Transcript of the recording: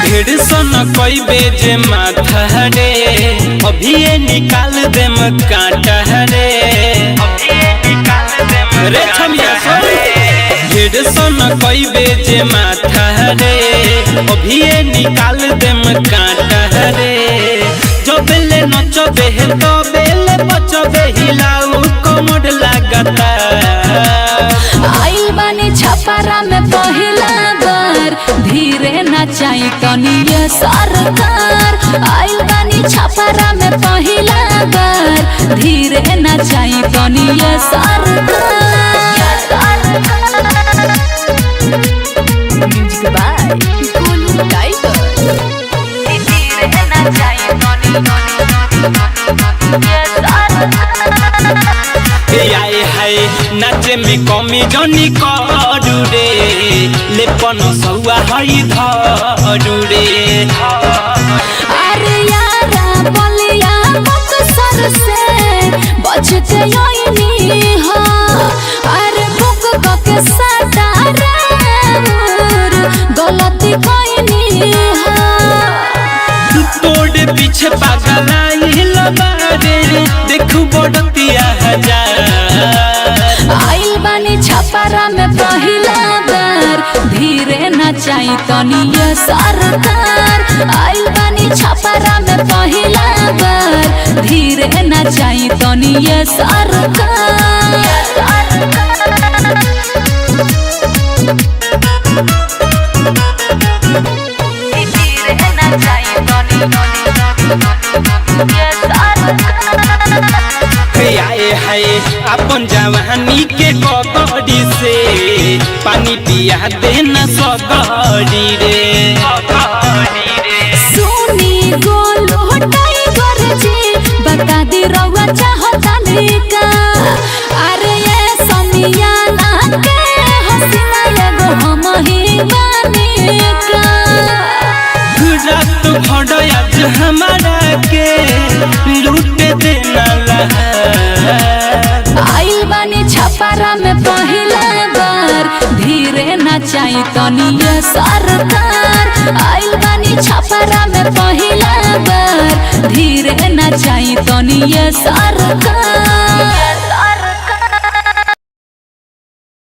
ढेर सन कोई बेजे माथा रे अभी ये निकाल देम कांटा रे रे छमिया ढेर सन कोई बेजे माथा रे अभी ये निकाल देम कांटा रे जो बेले नचबे तो बेले बचबे हिलाऊ कमर लागता आइल बानी छपरा में पहिला बार धीरे नचाई तनिए सरकार। आइल बानी छपरा में पहिला बार धीरे नचाई तनिए सरकार। Music by Golu Tiger. धीरे नचाई आए हाय नाचे में कमी जनी करू रे लेपन सौआ हई धरू रे अरे यारा बलिया बक्सर से बच के आईनी हो। अरे बुक के सटा रे मोर गलती कोइनी हो। तोड़ पीछे पागल आइल बारे देखू बड़तिया हजार। आइल बानी छपरा में पहिला बार धीरे नचाई तनिए सरकार। आइल बानी छपरा में पहिला बार धीरे नचाई तनिए सरकार। आए हाय अपन जवानी के कबड़ी से पानी पिया देना सगड़ी रे सुनी गोलू टाइगर जी बता दी रउआ चाहता का। अरे ये समियाना के हसीना एगो हम ही बानी का। रात भर आज हमारा के लूट देना आइल बानी छपरा में पहिला बार धीरे नचाई तनिए सरकार। आइल बानी छपरा में पहिला बार धीरे नचाई तनिए सरकार।